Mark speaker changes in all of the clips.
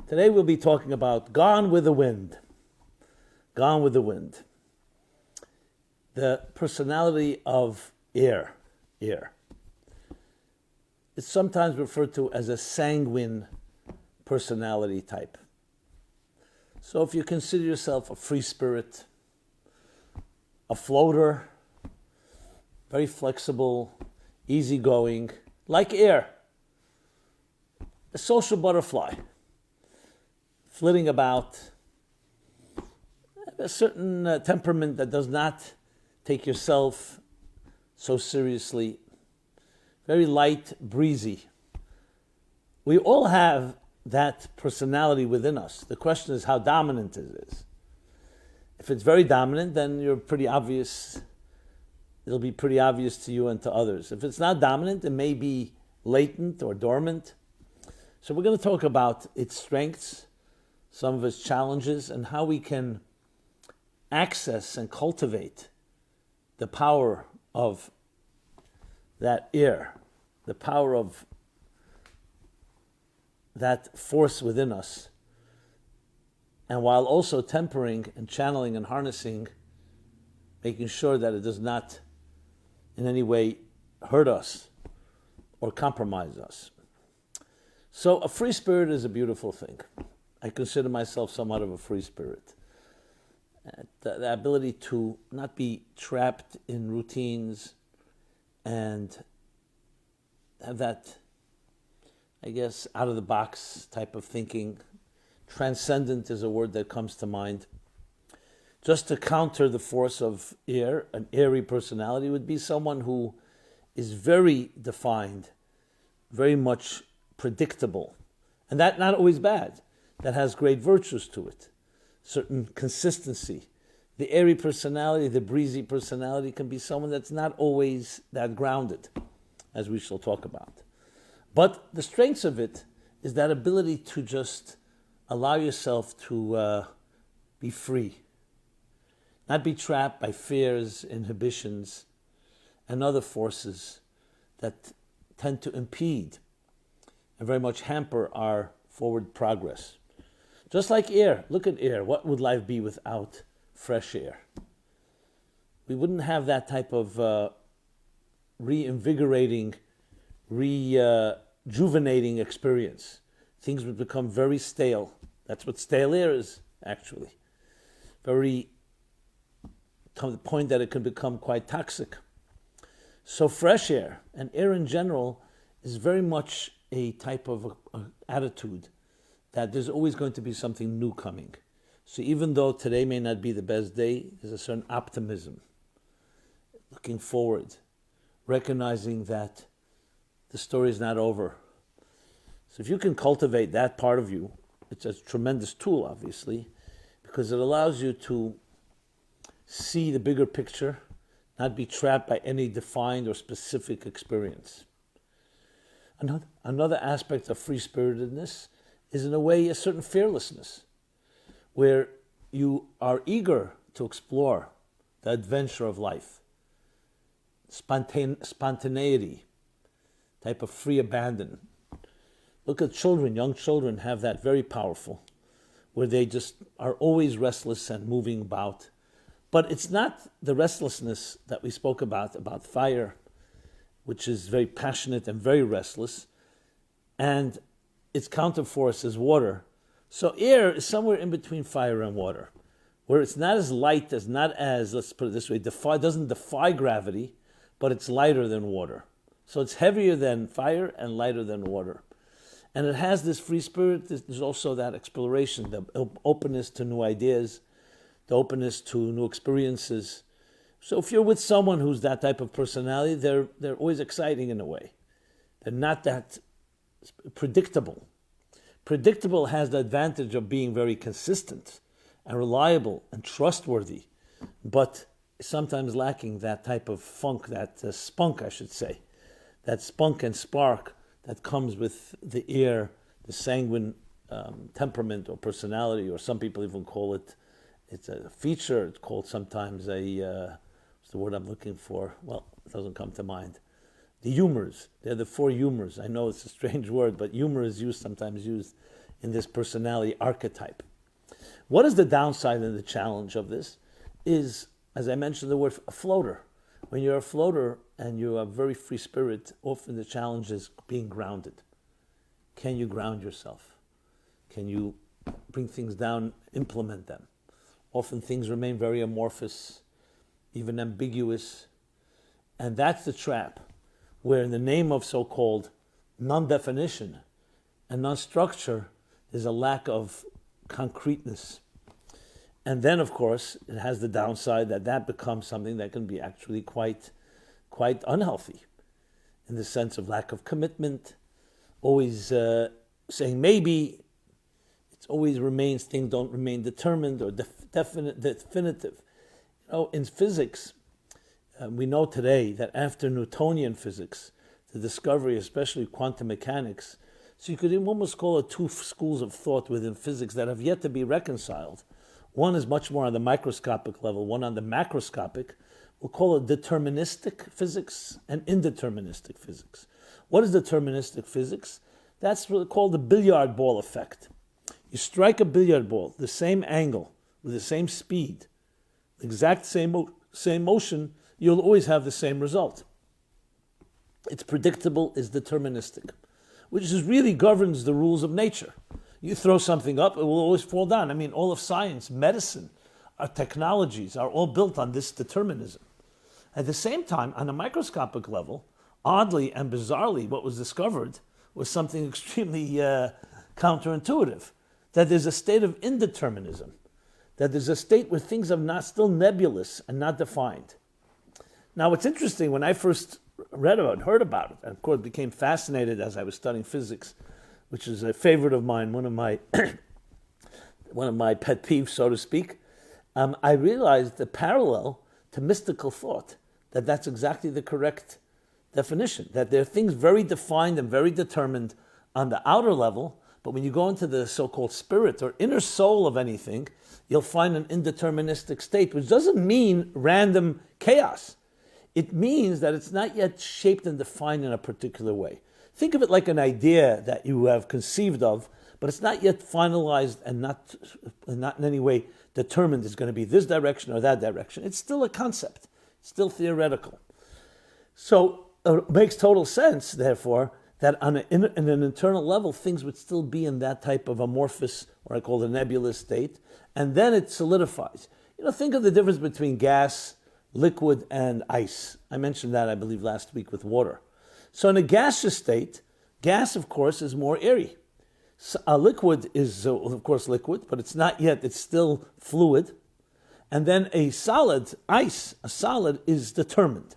Speaker 1: Today we'll be talking about Gone with the Wind. Gone with the Wind. The personality of air. It's sometimes referred to as a sanguine personality type. So if you consider yourself a free spirit, a floater, very flexible, easygoing, like air, a social butterfly, flitting about, a certain temperament that does not take yourself so seriously, very light, breezy. We all have that personality within us. The question is how dominant it is. If it's very dominant, then you're pretty obvious. It'll be pretty obvious to you and to others. If it's not dominant, it may be latent or dormant. So we're going to talk about its strengths, some of its challenges, and how we can access and cultivate the power of that air, the power of that force within us, and while also tempering and channeling and harnessing, making sure that it does not in any way hurt us or compromise us. So a free spirit is a beautiful thing. I consider myself somewhat of a free spirit. The ability to not be trapped in routines and have that, I guess, out-of-the-box type of thinking. Transcendent is a word that comes to mind. Just to counter the force of air, an airy personality would be someone who is very defined, very much predictable. And that not always bad. That has great virtues to it. Certain consistency. The airy personality, the breezy personality can be someone that's not always that grounded, as we shall talk about. But the strengths of it is that ability to just allow yourself to be free. Not be trapped by fears, inhibitions, and other forces that tend to impede and very much hamper our forward progress. Just like air, look at air. What would life be without fresh air? We wouldn't have that type of reinvigorating, rejuvenating experience. Things would become very stale. That's what stale air is, actually. Very, to the point that it can become quite toxic. So fresh air, and air in general, is very much a type of attitude that there's always going to be something new coming. So even though today may not be the best day, there's a certain optimism, looking forward, recognizing that the story is not over. So if you can cultivate that part of you, it's a tremendous tool, obviously, because it allows you to see the bigger picture, not be trapped by any defined or specific experience. Another aspect of free-spiritedness is, in a way, a certain fearlessness, where you are eager to explore the adventure of life, spontaneity, type of free abandon. Look at children. Young children have that very powerful, where they just are always restless and moving about. But it's not the restlessness that we spoke about fire, which is very passionate and very restless, and its counterforce is water. So air is somewhere in between fire and water, where it's not as light, let's put it this way, doesn't defy gravity, but it's lighter than water. So it's heavier than fire and lighter than water. And it has this free spirit. There's also that exploration, the openness to new ideas, the openness to new experiences. So if you're with someone who's that type of personality, they're always exciting in a way. They're not that predictable. Predictable has the advantage of being very consistent and reliable and trustworthy, but sometimes lacking that type of funk, that spunk, I should say, that spunk and spark that comes with the air, the sanguine temperament or personality, or some people even call it's a feature. It's called sometimes what's the word I'm looking for? Well, it doesn't come to mind. The humors. They're the four humors. I know it's a strange word, but humor is sometimes used in this personality archetype. What is the downside and the challenge of this? Is, as I mentioned, the word a floater. When you're a floater and you're a very free spirit, often the challenge is being grounded. Can you ground yourself? Can you bring things down, implement them? Often things remain very amorphous, even ambiguous. And that's the trap, where in the name of so-called non-definition and non-structure, there's a lack of concreteness. And then, of course, it has the downside that becomes something that can be actually quite unhealthy, in the sense of lack of commitment, always saying maybe. It always remains, things don't remain determined or definitive. In physics, we know today that after Newtonian physics, the discovery, especially quantum mechanics, so you could almost call it two schools of thought within physics that have yet to be reconciled. One is much more on the microscopic level, one on the macroscopic. We'll call it deterministic physics and indeterministic physics. What is deterministic physics? That's what called the billiard ball effect. You strike a billiard ball, the same angle, with the same speed, the exact same motion, you'll always have the same result. It's predictable, it's deterministic, which is really governs the rules of nature. You throw something up, it will always fall down. I mean, all of science, medicine, our technologies are all built on this determinism. At the same time, on a microscopic level, oddly and bizarrely, what was discovered was something extremely counterintuitive, that there's a state of indeterminism, that there's a state where things are not still nebulous and not defined. Now, what's interesting, when I first read about it, heard about it, and of course became fascinated as I was studying physics, which is a favorite of mine, one of my pet peeves, so to speak, I realized the parallel to mystical thought, that's exactly the correct definition, that there are things very defined and very determined on the outer level, but when you go into the so-called spirit or inner soul of anything, you'll find an indeterministic state, which doesn't mean random chaos. It means that it's not yet shaped and defined in a particular way. Think of it like an idea that you have conceived of, but it's not yet finalized and not in any way determined it's going to be this direction or that direction. It's still a concept, it's still theoretical. So it makes total sense, therefore, that in an internal level, things would still be in that type of amorphous, or I call it a nebulous state, and then it solidifies. Think of the difference between gas, liquid, and ice. I mentioned that, I believe, last week with water. So in a gaseous state, gas, of course, is more airy. A liquid is, of course, liquid, but it's not yet, it's still fluid. And then a solid, ice, a solid, is determined.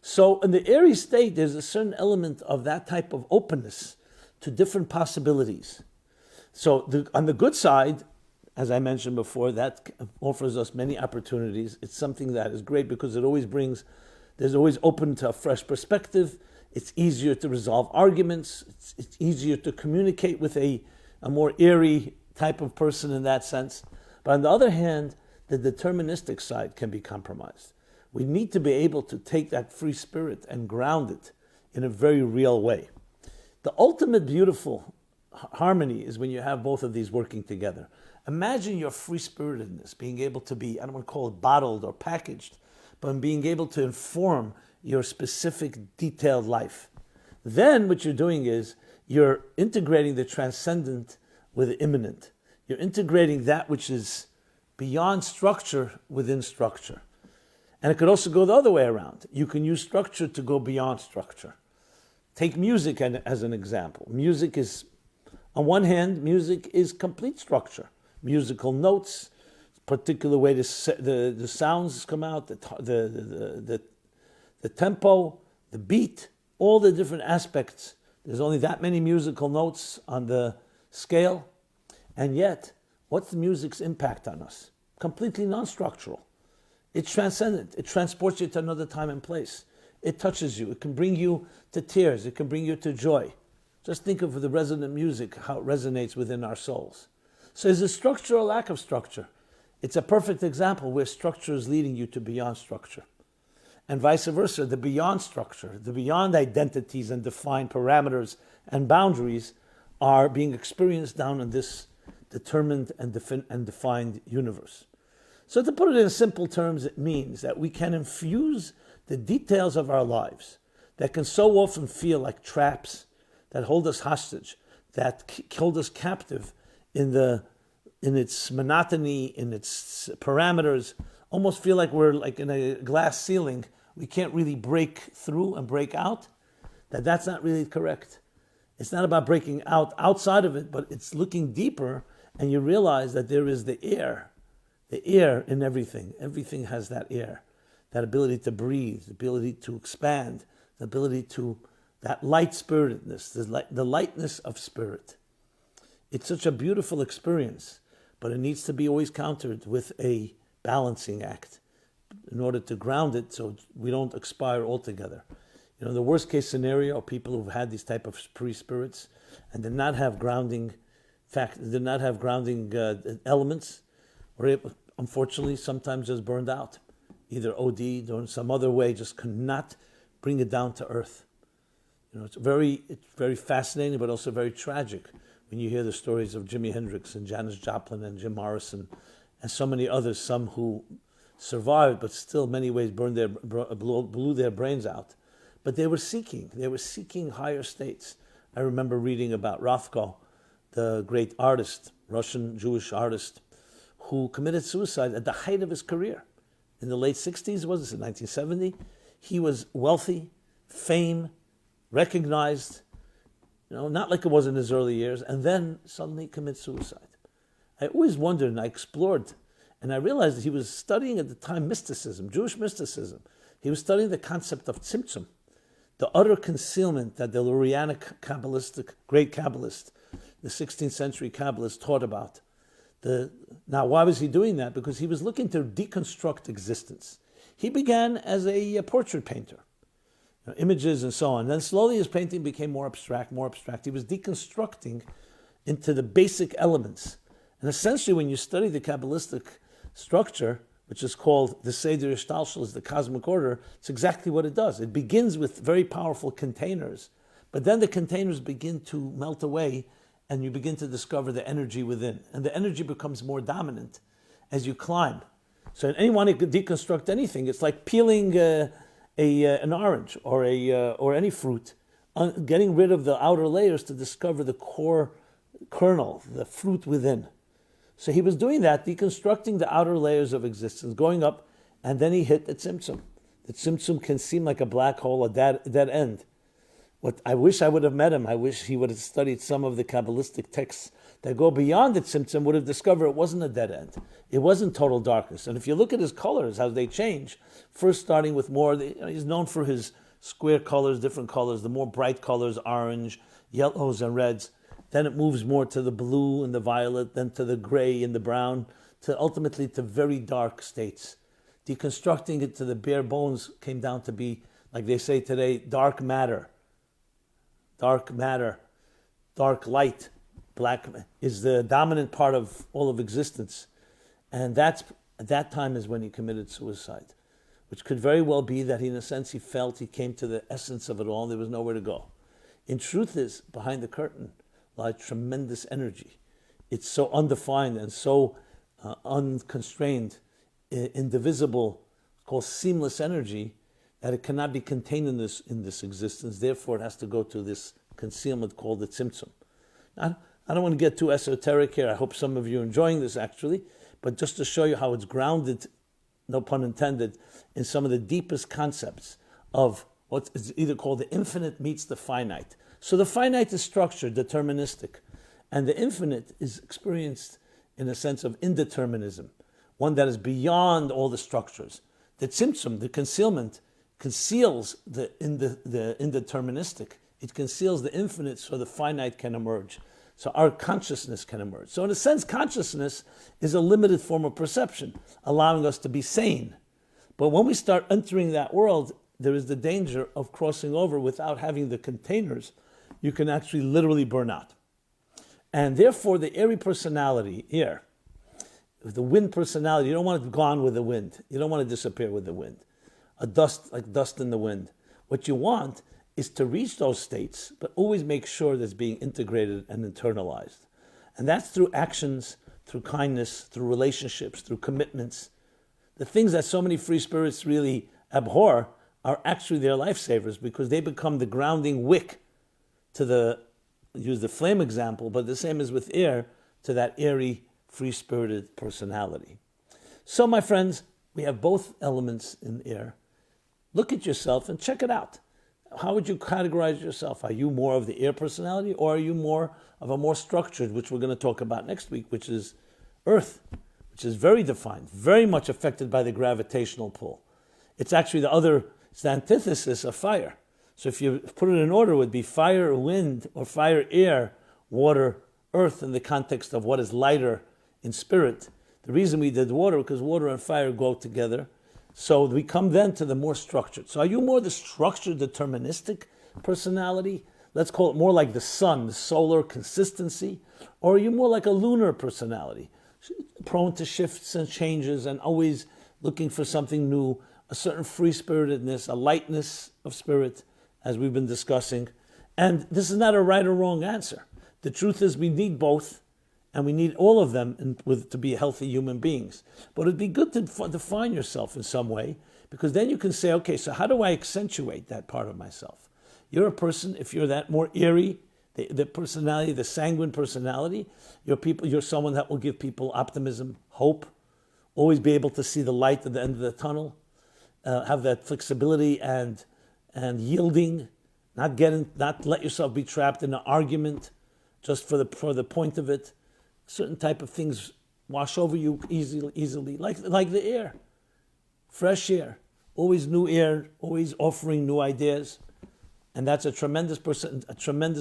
Speaker 1: So in the airy state, there's a certain element of that type of openness to different possibilities. So on the good side, as I mentioned before, that offers us many opportunities. It's something that is great because there's always open to a fresh perspective. It's easier to resolve arguments. It's easier to communicate with a more airy type of person in that sense. But on the other hand, the deterministic side can be compromised. We need to be able to take that free spirit and ground it in a very real way. The ultimate beautiful harmony is when you have both of these working together. Imagine your free-spiritedness being able to be, I don't want to call it bottled or packaged, but being able to inform your specific detailed life. Then what you're doing is you're integrating the transcendent with the immanent. You're integrating that which is beyond structure within structure. And it could also go the other way around. You can use structure to go beyond structure. Take music as an example. Music is, on one hand, music is complete structure. Musical notes, particular way the sounds come out, the tempo, the beat, all the different aspects. There's only that many musical notes on the scale. And yet, what's the music's impact on us? Completely non-structural. It's transcendent. It transports you to another time and place. It touches you. It can bring you to tears. It can bring you to joy. Just think of the resonant music, how it resonates within our souls. So is it structure or lack of structure? It's a perfect example where structure is leading you to beyond structure. And vice versa, the beyond structure, the beyond identities and defined parameters and boundaries are being experienced down in this determined and defined universe. So to put it in simple terms, it means that we can infuse the details of our lives that can so often feel like traps that hold us hostage, that hold us captive in its monotony, in its parameters, almost feel like we're like in a glass ceiling. We can't really break through and break out. That's not really correct. It's not about breaking out outside of it, but it's looking deeper, and you realize that there is the air in everything. Everything has that air, that ability to breathe, the ability to expand, the ability to, that light spiritedness, the lightness of spirit. It's such a beautiful experience, but it needs to be always countered with a balancing act in order to ground it so we don't expire altogether. You know, the worst case scenario, people who've had these type of spirits and did not have grounding elements, or unfortunately sometimes just burned out, either OD'd or in some other way, just could not bring it down to earth. You know, it's very fascinating, but also very tragic when you hear the stories of Jimi Hendrix and Janis Joplin and Jim Morrison and so many others, some who survived but still in many ways blew their brains out. But they were seeking higher states. I remember reading about Rothko, the great artist, Russian Jewish artist, who committed suicide at the height of his career. In the late 60s, was it, 1970? He was wealthy, fame, recognized, not like it was in his early years, and then suddenly commit suicide. I always wondered, and I explored, and I realized that he was studying at the time mysticism, Jewish mysticism. He was studying the concept of tzimtzum, the utter concealment that the Lurianic great Kabbalist, the 16th century Kabbalist taught about. Now, why was he doing that? Because he was looking to deconstruct existence. He began as a portrait painter, images and so on. Then slowly his painting became more abstract. He was deconstructing into the basic elements. And essentially, when you study the Kabbalistic structure, which is called the Seder Ishtalshel, the cosmic order, it's exactly what it does. It begins with very powerful containers, but then the containers begin to melt away, and you begin to discover the energy within. And the energy becomes more dominant as you climb. So anyone who could deconstruct anything, it's like peeling an orange or any fruit, getting rid of the outer layers to discover the core kernel, the fruit within. So he was doing that, deconstructing the outer layers of existence, going up, and then he hit the tzimtzum. The tzimtzum can seem like a black hole, a dead end. I wish I would have met him. I wish he would have studied some of the Kabbalistic texts that go beyond the tzimtzum, would have discovered it wasn't a dead end. It wasn't total darkness. And if you look at his colors, how they change, first starting with more, he's known for his square colors, different colors, the more bright colors, orange, yellows, and reds. Then it moves more to the blue and the violet, then to the gray and the brown, to ultimately to very dark states. Deconstructing it to the bare bones came down to be, like they say today, dark matter. Dark matter, dark light, black is the dominant part of all of existence. And at that time is when he committed suicide, which could very well be that in a sense he felt he came to the essence of it all and there was nowhere to go. In truth is, behind the curtain lies tremendous energy. It's so undefined and so unconstrained, indivisible, called seamless energy, that it cannot be contained in this existence. Therefore, it has to go to this concealment called the tzimtzum. Now, I don't want to get too esoteric here. I hope some of you are enjoying this actually, but just to show you how it's grounded, no pun intended, in some of the deepest concepts of what is either called the infinite meets the finite. So the finite is structured, deterministic, and the infinite is experienced in a sense of indeterminism, one that is beyond all the structures. The tzimtzum, the concealment, conceals the indeterministic. It conceals the infinite so the finite can emerge. So our consciousness can emerge. So in a sense, consciousness is a limited form of perception, allowing us to be sane. But when we start entering that world, there is the danger of crossing over without having the containers. You can actually literally burn out. And therefore, the airy personality here, the wind personality, you don't want it gone with the wind. You don't want to disappear with the wind. Like dust in the wind. What you want is to reach those states, but always make sure that it's being integrated and internalized. And that's through actions, through kindness, through relationships, through commitments. The things that so many free spirits really abhor are actually their lifesavers, because they become the grounding wick to use the flame example, but the same as with air, to that airy, free-spirited personality. So, my friends, we have both elements in air. Look at yourself and check it out. How would you categorize yourself? Are you more of the air personality, or are you more of a more structured, which we're going to talk about next week, which is earth, which is very defined, very much affected by the gravitational pull. It's actually it's the antithesis of fire. So if you put it in order, it would be fire, wind, or fire, air, water, earth, in the context of what is lighter in spirit. The reason we did water, because water and fire go together. So we come then to the more structured. So are you more the structured, deterministic personality? Let's call it more like the sun, the solar consistency. Or are you more like a lunar personality, prone to shifts and changes and always looking for something new, a certain free-spiritedness, a lightness of spirit, as we've been discussing. And this is not a right or wrong answer. The truth is we need both, and we need all of them to be healthy human beings. But it'd be good to define yourself in some way, because then you can say, okay, so how do I accentuate that part of myself? You're a person, if you're that more airy, the personality, the sanguine personality, you're someone that will give people optimism, hope, always be able to see the light at the end of the tunnel, have that flexibility and yielding, not let yourself be trapped in an argument just for the point of it. Certain type of things wash over you easily, like the air, fresh air, always new air, always offering new ideas. And that's a tremendous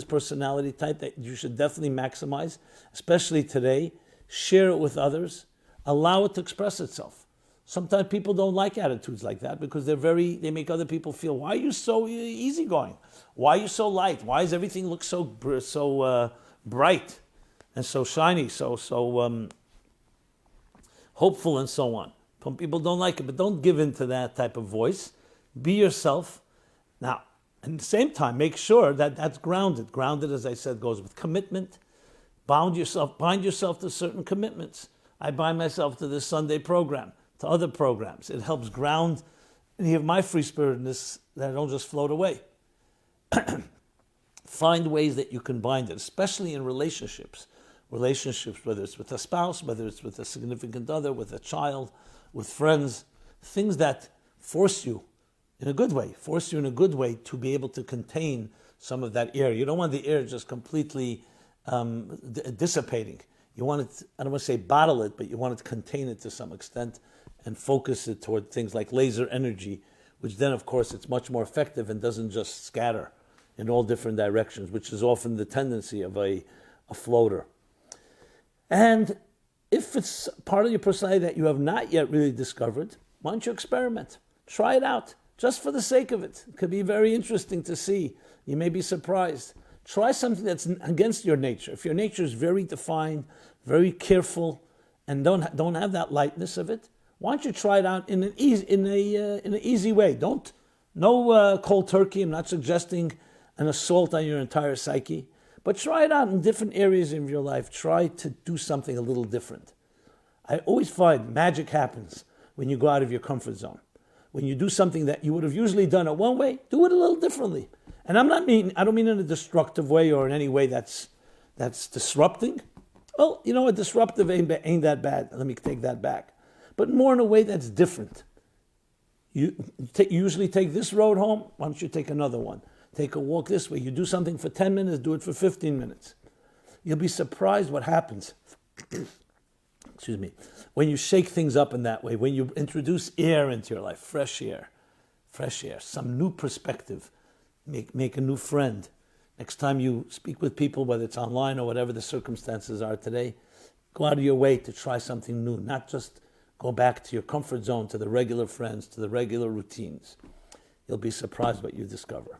Speaker 1: personality type that you should definitely maximize, especially today. Share it with others. Allow it to express itself. Sometimes people don't like attitudes like that because they make other people feel, why are you so easygoing? Why are you so light? Why does everything look so bright and so shiny, so hopeful and so on? Some people don't like it, but don't give in to that type of voice. Be yourself. Now, at the same time, make sure that that's grounded. Grounded, as I said, goes with commitment. Bind yourself to certain commitments. I bind myself to this Sunday program, to other programs. It helps ground any of my free-spiritedness that I don't just float away. Find ways that you can bind it, especially in relationships. Relationships, whether it's with a spouse, whether it's with a significant other, with a child, with friends, things that force you in a good way to be able to contain some of that air. You don't want the air just completely dissipating. You want it, I don't want to say bottle it, but you want to contain it to some extent and focus it toward things like laser energy, which then, of course, it's much more effective and doesn't just scatter in all different directions, which is often the tendency of a floater. And if it's part of your personality that you have not yet really discovered, why don't you experiment? Try it out, just for the sake of it. It could be very interesting to see. You may be surprised. Try something that's against your nature. If your nature is very defined, very careful, and don't have that lightness of it, why don't you try it out in an easy way? No cold turkey. I'm not suggesting an assault on your entire psyche, but try it out in different areas of your life. Try to do something a little different. I always find magic happens when you go out of your comfort zone. When you do something that you would have usually done it one way, do it a little differently. And I don't mean in a destructive way or in any way that's disrupting. Well, a disruptive ain't that bad. Let me take that back. But more in a way that's different. You usually take this road home, why don't you take another one? Take a walk this way. You do something for 10 minutes, do it for 15 minutes. You'll be surprised what happens. Excuse me. When you shake things up in that way, when you introduce air into your life, fresh air, some new perspective, make a new friend. Next time you speak with people, whether it's online or whatever the circumstances are today, go out of your way to try something new, not just go back to your comfort zone, to the regular friends, to the regular routines. You'll be surprised what you discover.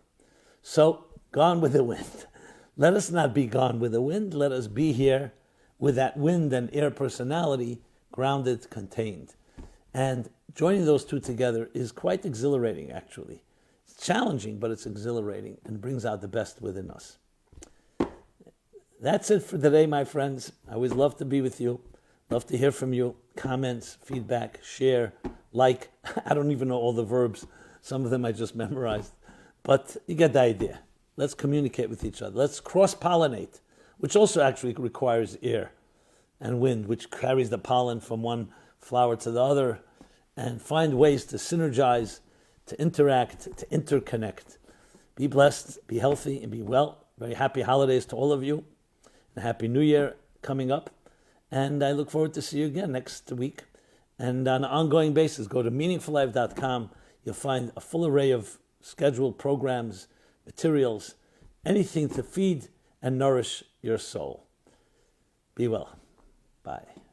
Speaker 1: So, gone with the wind. Let us not be gone with the wind. Let us be here with that wind and air personality, grounded, contained. And joining those two together is quite exhilarating, actually. It's challenging, but it's exhilarating and brings out the best within us. That's it for today, my friends. I always love to be with you. Love to hear from you. Comments, feedback, share, like. I don't even know all the verbs. Some of them I just memorized. But you get the idea. Let's communicate with each other. Let's cross-pollinate, which also actually requires air and wind, which carries the pollen from one flower to the other, and find ways to synergize, to interact, to interconnect. Be blessed, be healthy, and be well. Very happy holidays to all of you. And a happy New Year coming up. And I look forward to see you again next week. And on an ongoing basis, go to meaningfullife.com. You'll find a full array of scheduled programs, materials, anything to feed and nourish your soul. Be well. Bye.